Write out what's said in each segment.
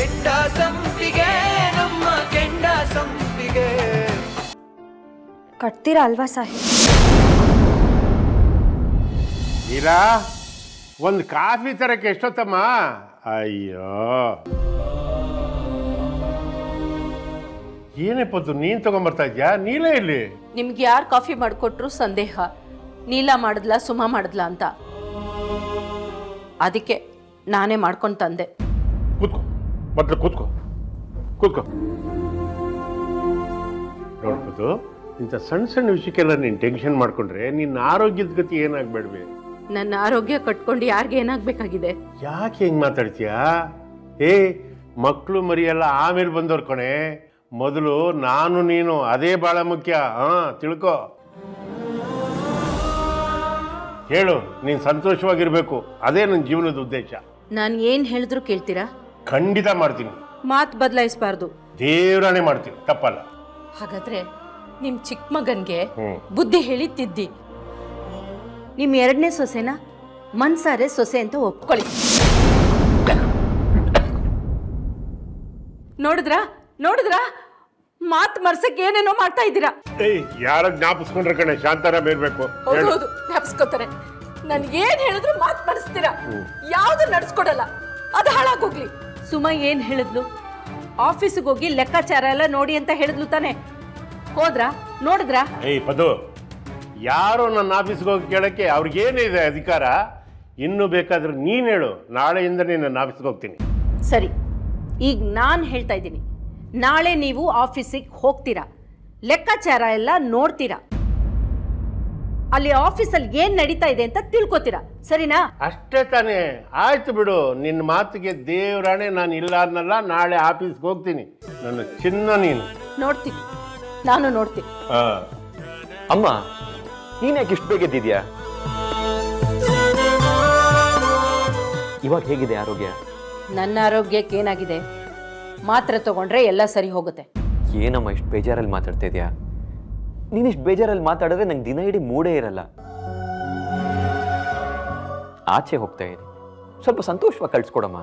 ಕೆಂಡ ಸಂಪಿಗೆ ನಮ್ಮ ಕೆಂಡ ಸಂಪಿಗೆ. ಕಟ್ತೀರಾ ಅಲ್ವಾ ಸಾಹೇಬ್? ಇಲ್ಲ ಒಂದು ಕಾಫಿ ತರಕ್ಕೆ ಎಷ್ಟೊತ್ತಮ್ಮ? ಅಯ್ಯೋ ಏನೇ ಪದ್ದು ನೀನ್ ತಗೊಂಡ್ಬರ್ತಾ ಇದ್ಯಾ? ನೀಲೇ ಇಲ್ಲಿ. ನಿಮ್ಗೆ ಯಾರು ಕಾಫಿ ಮಾಡಿಕೊಟ್ರು ಸಂದೇಹ, ನೀಲ ಮಾಡಿದ್ಲ ಸುಮಾ ಮಾಡಿದ್ಲ ಅಂತ. ಅದಕ್ಕೆ ನಾನೇ ಮಾಡ್ಕೊಂಡು ತಂದೆ. ಕೂತ್ಕೋ ಮೊದಲು ಕೂತ್ಕೋ ಕೂತ್ಕೋ. ನೋಡ್ಬೋದು ಇಂಥ ಸಣ್ಣ ಸಣ್ಣ ವಿಷಯಕ್ಕೆಲ್ಲ ನೀನು ಟೆನ್ಷನ್ ಮಾಡ್ಕೊಂಡ್ರೆ ನಿನ್ನ ಆರೋಗ್ಯದ ಗತಿ ಏನಾಗ್ಬೇಡ್ವೆ? ನನ್ನ ಆರೋಗ್ಯ ಕಟ್ಕೊಂಡು ಯಾರಿಗೆ ಏನಾಗಬೇಕಾಗಿದೆ? ಯಾಕೆ ಹೆಂಗೆ ಮಾತಾಡ್ತೀಯಾ? ಮಕ್ಕಳು ಮರಿಯೆಲ್ಲ ಆಮೇಲೆ ಬಂದವ್ರು ಕಣೆ, ಮೊದಲು ನಾನು ನೀನು ಅದೇ ಭಾಳ ಮುಖ್ಯ. ತಿಳ್ಕೊ. ಹೇಳು, ನೀನು ಸಂತೋಷವಾಗಿರ್ಬೇಕು, ಅದೇ ನನ್ನ ಜೀವನದ ಉದ್ದೇಶ. ನಾನು ಏನು ಹೇಳಿದ್ರು ಕೇಳ್ತೀರಾ? ಖಂಡಿತ ಮಾಡ್ತೀನಿ. ಮಾತು ಬದಲಾಯಿಸಬಾರ್ದು. ದೇವ್ರಾಣೆ ಮಾಡ್ತೀನಿ, ತಪ್ಪಲ್ಲ. ಹಾಗಾದ್ರೆ ನಿಮ್ ಚಿಕ್ಕ ಮಗನ್ಗೆ ಬುದ್ಧಿ ಹೇಳಿದ್ದಿದ್ದಿ. ನಿಮ್ ಎರಡನೇ ಸೊಸೆನ ಮನ್ಸಾರೆ ಸೊಸೆ ಅಂತ ಒಪ್ಕೊಳ್ಳಿ. ನೋಡಿದ್ರಾ ಮಾತು ಮರ್ಸಕ್ಕೆ ಏನೇನೋ ಮಾಡ್ತಾ ಇದ್ದೀರಾ. ಯಾರ ಜ್ಞಾಪಿಸ್ಕೊಂಡ್ರೆ ಕಣೆ ಶಾಂತಾರಾಮ್ ಇರ್ಬೇಕು. ಹೌದು ಜ್ಞಾಪಿಸ್ಕೋತಾರೆ. ನನ್ ಏನ್ ಹೇಳಿದ್ರು ಮಾತು ಮರ್ಸ್ತೀರಾ, ಯಾವ್ದು ನಡ್ಸ್ಕೊಡಲ್ಲ, ಅದು ಹಾಳಾಗೋಗ್ಲಿ. ಸುಮಾ ಏನ್ ಹೇಳಿದ್ಲು? ಆಫೀಸಿಗೆ ಹೋಗಿ ಲೆಕ್ಕಾಚಾರ ಎಲ್ಲ ನೋಡಿ ಅಂತ ಹೇಳಿದ್ಲು ತಾನೆ? ಹೋದ್ರಾ? ನೋಡಿದ್ರಾ? ಪದು, ಯಾರೋ ನನ್ನ ಆಫೀಸ್ಗೆ ಹೋಗಿ ಕೇಳಕ್ಕೆ ಅವ್ರಿಗೇನಿದೆ ಅಧಿಕಾರ? ಇನ್ನು ಬೇಕಾದ್ರೆ ನೀನು ಹೇಳು, ನಾಳೆಯಿಂದ ನನ್ನ ಆಫೀಸ್ಗೆ ಹೋಗ್ತೀನಿ. ಸರಿ, ಈಗ ನಾನು ಹೇಳ್ತಾ ಇದ್ದೀನಿ, ನಾಳೆ ನೀವು ಆಫೀಸಿಗೆ ಹೋಗ್ತೀರಾ, ಲೆಕ್ಕಾಚಾರ ಎಲ್ಲ ನೋಡ್ತೀರಾ, ಅಲ್ಲಿ ಆಫೀಸಲ್ಲಿ ಏನ್ ನಡೀತಾ ಇದೆ ಅಂತ ತಿಳ್ಕೊತೀರಾ, ಸರಿನಾ? ಅಷ್ಟೇ ತಾನೇ. ಆಯ್ತು ಬಿಡು, ನಿನ್ನ ಮಾತಿಗೆ ದೇವರಾಣೆ. ನಾನು ಇಲ್ಲ ಅನ್ನಲ್ಲ, ನಾಳೆ ಆಫೀಸ್ಗೆ ಹೋಗ್ತೀನಿ. ನನ್ನ ಚಿನ್ನ ನೀನು. ನೋಡ್ತೀನಿ, ನಾನು ನೋಡ್ತೀನಿ. ಅಮ್ಮ, ನೀನ್ ಯಾಕೆ ಇಷ್ಟು ಬೇಗ ಎದ್ದಿದ್ಯಾ? ಇವಾಗ ಹೇಗಿದೆ ಆರೋಗ್ಯ? ನನ್ನ ಆರೋಗ್ಯಕ್ಕೆ ಏನಾಗಿದೆ? ಮಾತ್ರೆ ತಗೊಂಡ್ರೆ ಎಲ್ಲ ಸರಿ ಹೋಗುತ್ತೆ. ಏನಮ್ಮ ಇಷ್ಟು ಬೇಜಾರಲ್ಲಿ ಮಾತಾಡ್ತಾ ಇದೆಯಾ? ನೀನು ಇಷ್ಟು ಬೇಜಾರಲ್ಲಿ ಮಾತಾಡಿದ್ರೆ ನಂಗೆ ದಿನ ಇಡೀ ಮೂಡೇ ಇರಲ್ಲ. ಆಚೆ ಹೋಗ್ತಾ ಇದ್ದೀನಿ, ಸ್ವಲ್ಪ ಸಂತೋಷವಾಗಿ ಕಳ್ಸ್ಕೊಡಮ್ಮ.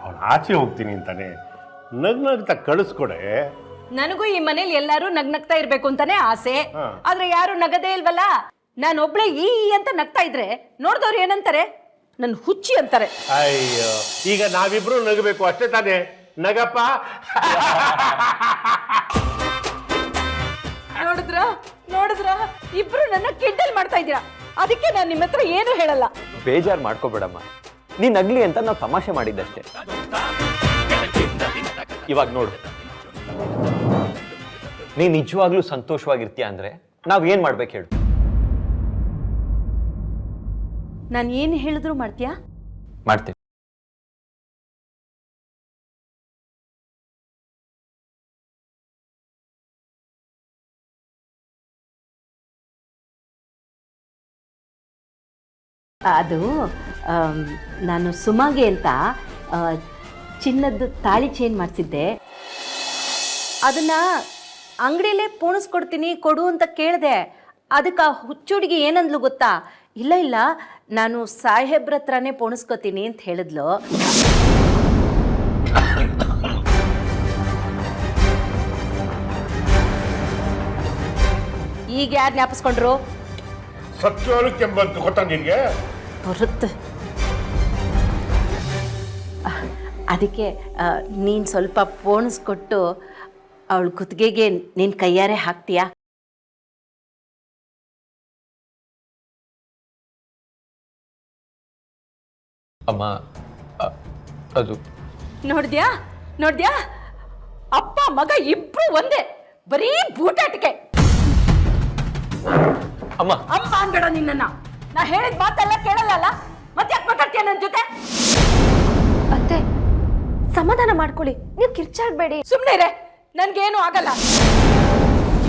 ಅವನು ಆಚೆ ಹೋಗ್ತೀನಿ ಅಂತಾನೆ ನಗ್ನಗ್ತಾ ಕಳಿಸ್ಕೊಡೆ. ನನಗೂ ಈ ಮನೇಲಿ ಎಲ್ಲರೂ ನಗ್ನಗ್ತಾ ಇರ್ಬೇಕು ಅಂತಾನೆ ಆಸೆ. ಆದ್ರೆ ಯಾರು ನಗದೇ ಇಲ್ವಲ್ಲ. ನಾನು ಒಬ್ಳೆ ಈ ಅಂತ ನಗ್ತಾ ಇದ್ರೆ ನೋಡ್ದವ್ರು ಏನಂತಾರೆ? ನನ್ ಹುಚ್ಚಿ ಅಂತಾರೆ. ಅಯ್ಯೋ, ಈಗ ನಾವಿಬ್ರು ನಗಬೇಕು ಅಷ್ಟೇ ತಾನೇ? ನಗಪ್ಪ. ನೋಡಿದ್ರ ಇಬ್ರು ನನ್ನ ಕಿಂಡಲ್ ಮಾಡ್ತಾ ಇದ್ದೀರಾ. ಅದಕ್ಕೆ ನಾನು ನಿಮ್ಮ ಹತ್ರ ಏನು ಹೇಳಲ್ಲ. ಬೇಜಾರು ಮಾಡ್ಕೋಬೇಡಮ್ಮ, ನೀನ್ ನಗ್ಲಿ ಅಂತ ನಾವು ತಮಾಷೆ ಮಾಡಿದ್ದಷ್ಟೇ. ಇವಾಗ ನೋಡು, ನೀ ನಿಜವಾಗ್ಲೂ ಸಂತೋಷವಾಗಿರ್ತೀಯ ಅಂದ್ರೆ ನಾವ್ ಏನ್ ಮಾಡ್ಬೇಕು ಹೇಳು? ನಾನು ಏನು ಹೇಳಿದ್ರು ಮಾಡ್ತೀಯಾ? ಮಾಡ್ತೀನಿ. ಅದು ನಾನು ಸುಮಗೆ ಅಂತ ಚಿನ್ನದ್ದು ತಾಳಿ ಚೇಂಜ್ ಮಾಡಿಸಿದ್ದೆ. ಅದನ್ನ ಅಂಗಡಿಯಲ್ಲೇ ಪೋಣಿಸ್ಕೊಡ್ತೀನಿ ಕೊಡು ಅಂತ ಕೇಳಿದೆ. ಅದಕ್ಕೆ ಆ ಹುಚ್ಚುಡಿಗೆ ಏನಂದ್ಲು ಗೊತ್ತಾ? ಇಲ್ಲ ನಾನು ಸಾಹೇಬ್ರ ಹತ್ರನೇ ಪೋಣಿಸ್ಕೊತೀನಿ ಅಂತ ಹೇಳಿದ್ಲು. ಈಗ ಯಾರು ಜ್ಞಾಪಿಸ್ಕೊಂಡ್ರು? ಸತ್ಯವಾಲಕ್ಕೆ ಬಂತು ಗೊತ್ತಾ ನಿನ್ಗೆ? ಬರುತ್ತೆ. ಅದಕ್ಕೆ ನೀನು ಸ್ವಲ್ಪ ಪೋಣಿಸ್ಕೊಟ್ಟು ಅವಳ ಕುತ್ತಿಗೆಗೆ ನಿನ್ನ ಕೈಯಾರೆ ಹಾಕ್ತೀಯಾ? ಅಮ್ಮ, ಅದು ನೋಡ್ದ್ಯಾ? ಅಪ್ಪ ಮಗ ಇಬ್ರು ಒಂದೇ, ಬರೀ ಬೂಟಾಟಿಕೆ. ಅಮ್ಮ ಅನ್ಬೇಡ ನಿನ್ನ. ನಾ ಹೇಳಿದ ಮಾತೆಲ್ಲ ಕೇಳಲ್ಲ, ಮತ್ತೆ ಯಾಕೆ ಮಾತಾಡ್ತೀಯ ನನ್ನ ಜೊತೆ? ಅತ್ತೆ, ಸಮಾಧಾನ ಮಾಡ್ಕೊಳ್ಳಿ, ನೀವು ಕಿರ್ಚಾಡ್ಬೇಡಿ. ಸುಮ್ಮನೆ ಇರೇ, ನನ್ಗೇನು ಆಗಲ್ಲ.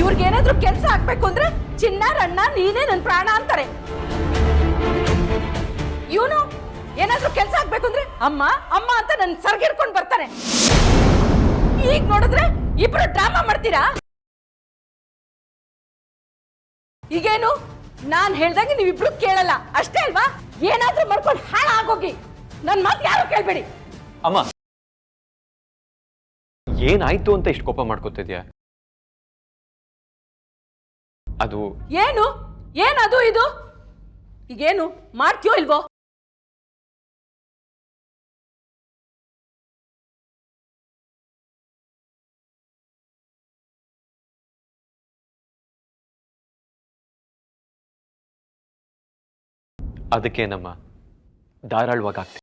ಇವ್ರಿಗೇನಾದ್ರೂ ಕೆಲಸ ಆಗ್ಬೇಕು ಅಂದ್ರೆ ಚಿನ್ನಾರಣ್ಣ ನೀನೇ ನನ್ನ ಪ್ರಾಣ ಅಂತಾರೆ. ಇವನು ಏನಾದ್ರೂ ಕೆಲಸ ಆಗ್ಬೇಕು ಅಂದ್ರೆ ಅಮ್ಮ ಅಂತ ನನ್ನ ಸರ್ಗಿಡ್ಕೊಂಡು ಬರ್ತಾರೆ. ಈಗ ನೋಡಿದ್ರೆ ಇಬ್ರು ಡ್ರಾಮಾ ಮಾಡ್ತೀರಾ. ಈಗೇನು ನಾನ್ ಹೇಳ್ದಂಗೆ ನೀವಿಬ್ರು ಕೇಳಲ್ಲ ಅಷ್ಟೇ ಅಲ್ವಾ? ಏನಾದ್ರೂ ಮಾಡ್ಕೊಂಡು ಹಾಳಾಗೋಗಿ. ನನ್ನ ಮಾತು ಯಾರು ಕೇಳಬೇಡಿ. ಅಮ್ಮ, ಏನಾಯ್ತು ಅಂತ ಇಷ್ಟು ಕೋಪ ಮಾಡ್ಕೋತಿದ್ಯಾ? ಅದು ಏನು ಏನದು ಇದು? ಈಗೇನು ಮಾಡ್ತೀಯೋ ಇಲ್ವೋ? ಅದಕ್ಕೇನಮ್ಮ ಧಾರಾಳವಾಗ್ತೀನಿ.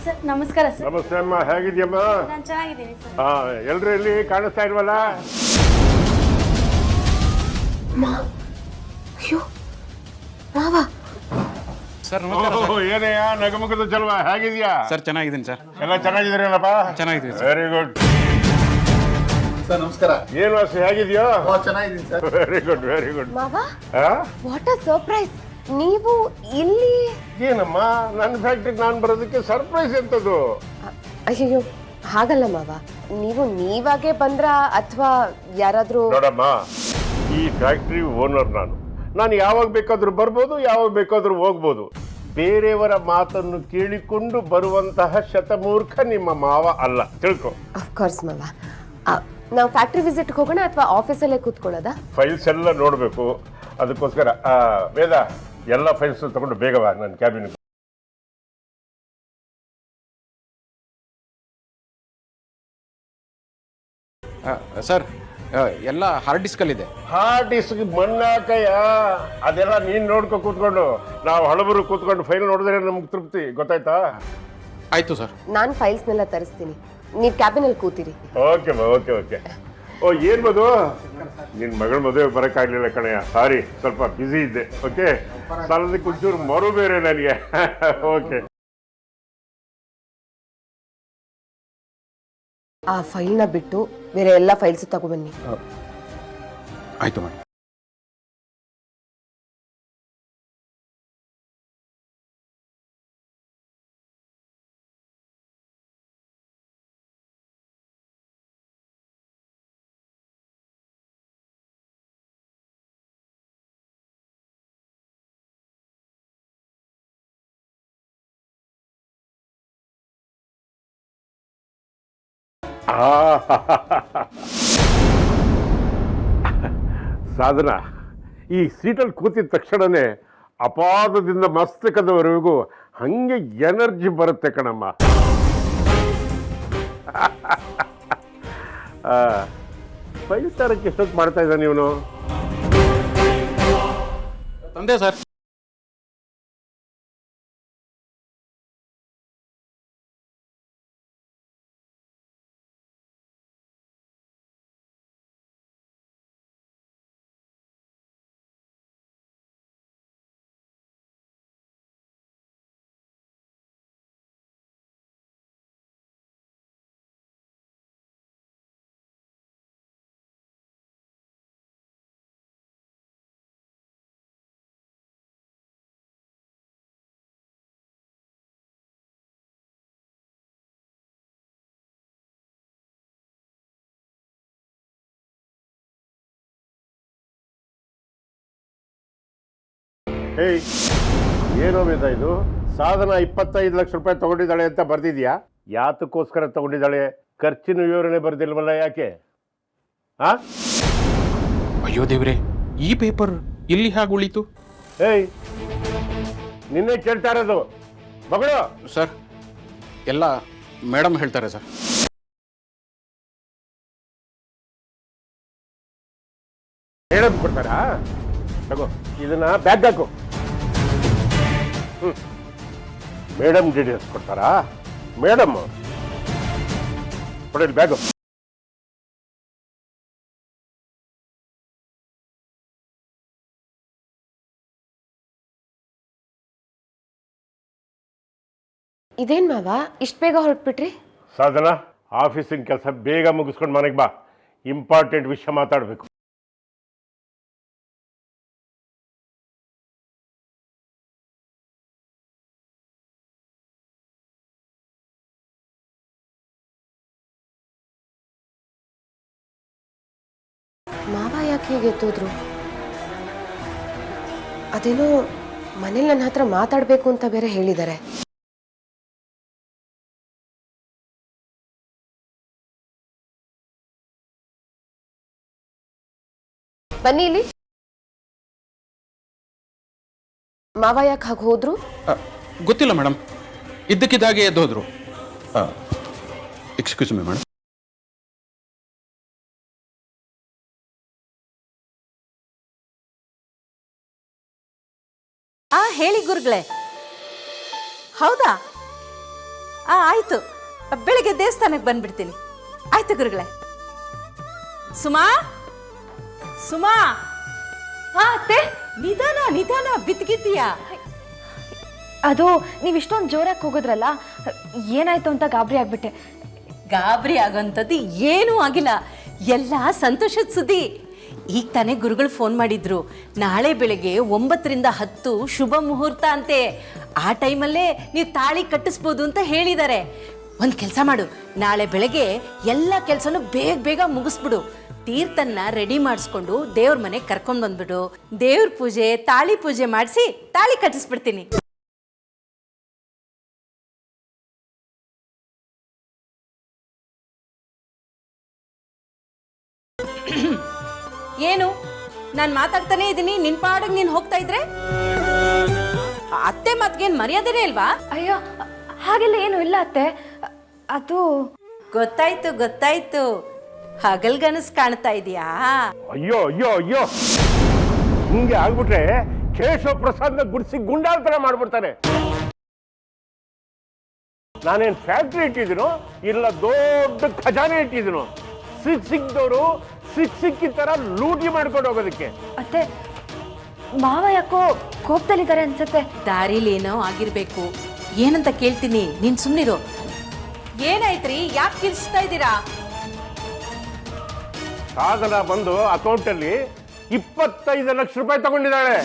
ಸರ್ ನಮಸ್ಕಾರ ಸರ್. ನಮಸ್ತೆ ಅಮ್ಮ, ಹೇಗಿದ್ಯಮ್ಮ? ನಾನು ಚೆನ್ನಾಗಿದ್ದೀನಿ ಸರ್. ಹಾ, ಎಲ್ರು ಇಲ್ಲಿ ಕಾಣಿಸ್ತಾ ಇಲ್ವಲ್ಲ? ಅಯ್ಯೋ ಮಾವ, ಸರ್ ಏನಯ್ಯ ನಗಮುಖದ ಚಲ್ವಾ, ಹೇಗಿದ್ಯಾ? ಸರ್ ಚೆನ್ನಾಗಿದ್ದೀನಿ ಸರ್. ಎಲ್ಲ ಚೆನ್ನಾಗಿದ್ದೀರೇನಪ್ಪ? ಚೆನ್ನಾಗಿದ್ದೀನಿ ಸರ್. ವೆರಿ ಗುಡ್ ಸರ್ ನಮಸ್ಕಾರ. ಏನು ವಾಸಿ, ಹೇಗಿದ್ಯೋ? ಚೆನ್ನಾಗಿದ್ದೀನಿ sir. Very good very good. ಮಾವ ವಾಟ್ ಅ ಸರ್ಪ್ರೈಸ್. ನೀವು ಇಲ್ಲಿ? ಏನಮ್ಮ, ನನ್ನ ಫ್ಯಾಕ್ಟ್ರಿಗೆ ನಾನು ಬರೋದಕ್ಕೆ ಸರ್ಪ್ರೈಸ್ ಎಂತದ್ದು? ಅಯ್ಯೋ ಹಾಗಲ್ಲ ಮಾವ, ನೀವಾಗೆ ಬಂದ್ರ ಅಥವಾ ಯಾರಾದ್ರೂ? ನೋಡಮ್ಮ, ಈ ಫ್ಯಾಕ್ಟ್ರಿ ಓನರ್ ನಾನು ಯಾವಾಗ ಬೇಕಾದ್ರೂ ಬರ್ಬೋದು, ಯಾವಾಗ ಬೇಕಾದ್ರೂ ಹೋಗ್ಬೋದು. ಬೇರೆಯವರ ಮಾತನ್ನು ಕೇಳಿಕೊಂಡು ಬರುವಂತಹ ಶತಮೂರ್ಖ ನಿಮ್ಮ ಮಾವ ಅಲ್ಲ, ತಿಳ್ಕೊ. ಅಫ್ಕೋರ್ಸ್ ಮಾವ. ನಾವು ಫ್ಯಾಕ್ಟ್ರಿ ವಿಸಿಟ್ಗೆ ಹೋಗೋಣ ಅಥವಾ ಆಫೀಸಲ್ಲೇ ಕೂತ್ಕೊಳ್ಳೋದಾ? ಫೈಲ್ಸ್ ಎಲ್ಲ ನೋಡಬೇಕು, ಅದಕ್ಕೋಸ್ಕರ ವೇದ ಎಲ್ಲ ಫೈಲ್ಸ್ ತಗೊಂಡು ಬೇಗ ಬಾ ನನ್ನ ಕ್ಯಾಬಿನ್. ಸರ್ ಎಲ್ಲ ಹಾರ್ಡ್ ಡಿಸ್ಕಲ್ಲಿದೆ. ಹಾರ್ಡ್ ಡಿಸ್ಕ್ ಮಣ್ಣಾಕಯ್ಯ, ಅದೆಲ್ಲ ನೀನು ನೋಡ್ಕೊ ಕೂತ್ಕೊಂಡು. ನಾವು ಹಳಬರು ಕೂತ್ಕೊಂಡು ಫೈಲ್ ನೋಡಿದ್ರೆ ನಮ್ಗೆ ತೃಪ್ತಿ, ಗೊತ್ತಾಯ್ತಾ? ಆಯಿತು ಸರ್. ನಾನು ಫೈಲ್ಸ್ನೆಲ್ಲ ತರಿಸ್ತೀನಿ, ನೀವು ಕ್ಯಾಬಿನಲ್ಲಿ ಕೂತಿರಿ. ಓಕೆ ಬಾ, ಓಕೆ ಓಕೆ. ಓ ಏನ್ ಮದು, ನಿನ್ನ ಮಗಳ ಮದುವೆ ಬರೋಕ್ಕಾಗಲಿಲ್ಲ ಕಣಯ್ಯ, ಸಾರಿ, ಸ್ವಲ್ಪ ಬ್ಯುಸಿ ಇದ್ದೆ. ಓಕೆ, ಸಾಲದಕ್ಕೆ ಒಂಚೂರು ಮರು ಬೇರೆ ನನಗೆ. ಓಕೆ. ಆ ಫೈಲ್ನ ಬಿಟ್ಟು ಬೇರೆ ಎಲ್ಲ ಫೈಲ್ಸ್ ತಗೊಬನ್ನಿ. ಆಯಿತು ಮೇಡಮ್. ಸಾಧನ, ಈ ಸೀಟಲ್ಲಿ ಕೂತಿದ ತಕ್ಷಣನೇ ಅಪಾದದಿಂದ ಮಸ್ತಕದವರೆಗೂ ಹಂಗೆ ಎನರ್ಜಿ ಬರುತ್ತೆ ಕಣಮ್ಮ. ಫೈವ್ ಸ್ಟಾರಕ್ಕೆ ಎಷ್ಟೊತ್ತು ಮಾಡ್ತಾ ಇದ್ದಾನೆ ಇವನು? ತಂದೆ ಸರ್. ಏಯ್, ಏನೋ ವೇದ ಇದು? ಸಾಧನ 25 ಲಕ್ಷ ರೂಪಾಯಿ ತಗೊಂಡಿದ್ದಾಳೆ ಅಂತ ಬರ್ದಿದ್ಯಾ? ಯಾತಕ್ಕೋಸ್ಕರ ತಗೊಂಡಿದ್ದಾಳೆ? ಖರ್ಚಿನ ವಿವರಣೆ ಬರ್ದಿಲ್ವಲ್ಲ, ಯಾಕೆ? ಅಯ್ಯೋ ದೇವ್ರೆ, ಈ ಪೇಪರ್ ಇಲ್ಲಿ ಹೇಗೆ ಉಳಿತು? ಏಯ್, ನಿನ್ನೆ ಕೇಳ್ತಾ ಇರೋದು ಮಗಳು. ಸರ್ ಎಲ್ಲ ಮೇಡಮ್ ಹೇಳ್ತಾರೆ ಸರ್. ಹೇಳೋದು ಕೊಡ್ತಾರಾ? ತಗೋ ಇದನ್ನ ಬ್ಯಾಗ್ ಹಾಕು. ಮೇಡಮ್ ಡೀಟೇಲ್ಸ್ ಕೊಡ್ತಾರಾ? ಮೇಡಮ್ ಕೊಡಿ ಬ್ಯಾಗು. ಇದೇನ್ ಮಾವ ಇಷ್ಟು ಬೇಗ ಹೊರಟ್ಬಿಟ್ರಿ? ಸಾಧನ, ಆಫೀಸಿನ ಕೆಲಸ ಬೇಗ ಮುಗಿಸ್ಕೊಂಡು ಮನೆಗೆ ಬಾ. ಇಂಪಾರ್ಟೆಂಟ್ ವಿಷಯ ಮಾತಾಡಬೇಕು. ಮಾವ ಯಾಕೆ ಹೀಗೆ ಎತ್ತೋದ್ರು? ಅದೇನೋ ಮನೇಲಿ ನನ್ನ ಹತ್ರ ಮಾತಾಡಬೇಕು ಅಂತ ಬೇರೆ ಹೇಳಿದ್ದಾರೆ. ಬನ್ನಿ ಇಲ್ಲಿ. ಮಾವ ಯಾಕೆ ಹಾಗೆ ಹೋದ್ರು? ಗೊತ್ತಿಲ್ಲ ಮೇಡಮ್, ಇದ್ದಕ್ಕಿದ್ದಾಗೆ ಎದ್ದೋದ್ರು. Excuse me madam. ಹೇಳಿ ಗುರುಗಳೇ. ಹೌದಾ? ಆಯ್ತು, ಬೆಳಿಗ್ಗೆ ದೇವಸ್ಥಾನಕ್ಕೆ ಬಂದ್ಬಿಡ್ತೀನಿ. ಆಯ್ತು ಗುರುಗಳೇ. ಸುಮಾ, ಸುಮಾ. ಅತ್ತೆ, ನಿಧಾನ ನಿಧಾನ, ಬಿದ್ಗಿದ್ದೀಯಾ? ಅದು ನೀವು ಇಷ್ಟೊಂದು ಜೋರಾಗಿ ಹೋಗೋದ್ರಲ್ಲ, ಏನಾಯ್ತು ಅಂತ ಗಾಬರಿ ಆಗ್ಬಿಟ್ಟೆ. ಗಾಬರಿ ಆಗೋಂಥದ್ದು ಏನೂ ಆಗಿಲ್ಲ, ಎಲ್ಲ ಸಂತೋಷದ ಸುದ್ದಿ. ಈಗ ತಾನೇ ಗುರುಗಳು ಫೋನ್ ಮಾಡಿದ್ರು, ನಾಳೆ ಬೆಳಗ್ಗೆ 9ರಿಂದ 10 ಶುಭ ಮುಹೂರ್ತ ಅಂತೆ. ಆ ಟೈಮಲ್ಲೇ ನೀವು ತಾಳಿ ಕಟ್ಟಿಸ್ಬೋದು ಅಂತ ಹೇಳಿದ್ದಾರೆ. ಒಂದು ಕೆಲಸ ಮಾಡು, ನಾಳೆ ಬೆಳಗ್ಗೆ ಎಲ್ಲ ಕೆಲಸನೂ ಬೇಗ ಬೇಗ ಮುಗಿಸ್ಬಿಡು. ತೀರ್ಥನ್ನ ರೆಡಿ ಮಾಡಿಸ್ಕೊಂಡು ದೇವ್ರ ಮನೆಗೆ ಕರ್ಕೊಂಡು ಬಂದ್ಬಿಡು. ದೇವ್ರ ಪೂಜೆ, ತಾಳಿ ಪೂಜೆ ಮಾಡಿಸಿ ತಾಳಿ ಕಟ್ಟಿಸ್ಬಿಡ್ತೀನಿ. ಏನು, ನಾನು ಮಾತಾಡ್ತಾನೆ ಇದ್ದೀನಿ, ನಿನ್ ಪಾಡಿಗೆ ನೀನು ಹೋಗ್ತಾ ಇದ್ರೆ? ಅತ್ತೆ ಮಾತ್ಗೇನು ಮರ್ಯಾದೆನೇ ಇಲ್ವಾ? ಅಯ್ಯೋ, ಹಾಗೆಲ್ಲ ಏನು ಇಲ್ಲ ಅತ್ತೆ. ಅದು ಗೊತ್ತಾಯ್ತು ಗೊತ್ತಾಯ್ತು, ಹಗಲ್ಗನಸ್ ಕಾಣ್ತಾ ಇದೀಯಾ? ಅಯ್ಯೋ ಅಯ್ಯೋ ಅಯ್ಯೋ, ಹಿಂಗೆ ಆಗ್ಬಿಟ್ರೆ ಕೇಶವ ಪ್ರಸಾದ್ನ ಗುಡಿಸಿ ಗುಂಡಾಲ್ತರ ಮಾಡ್ಬಿಡ್ತಾನೆ. ನಾನೇನು ಫ್ಯಾಕ್ಟ್ರಿ ಇಟ್ಟಿದ್ದೀನೋ ಇಲ್ಲ ದೊಡ್ಡ ಖಜಾನೆ ಇಟ್ಟಿದ್ದೀನೋ? ಸಿಕ್ಕಿದವರು ಸಿಕ್ಕಿ ತರ ಲೂಟಿ ಮಾಡ್ಕೊಂಡು ಹೋಗೋದಕ್ಕೆ. ಅತ್ತೆ, ಮಾವ ಯಾಕೋ ಕೋಪದಲ್ಲಿದ್ದಾರೆ ಅನ್ಸುತ್ತೆ. ದಾರಿಲಿ ಏನೋ ಆಗಿರ್ಬೇಕು. ಏನಂತ ಕೇಳ್ತೀನಿ, ನೀನ್ ಸುಮ್ಮನಿರು. ಏನಾಯ್ತ್ರಿ, ಯಾಕೆ ಕಿರ್ಚ್ತಾ ಇದ್ದೀರಾ? ಸಾಧನ ಬಂದು ಅಕೌಂಟಲ್ಲಿ 25 ಲಕ್ಷ ರೂಪಾಯಿ ತಗೊಂಡಿದ್ದಾಳೆ.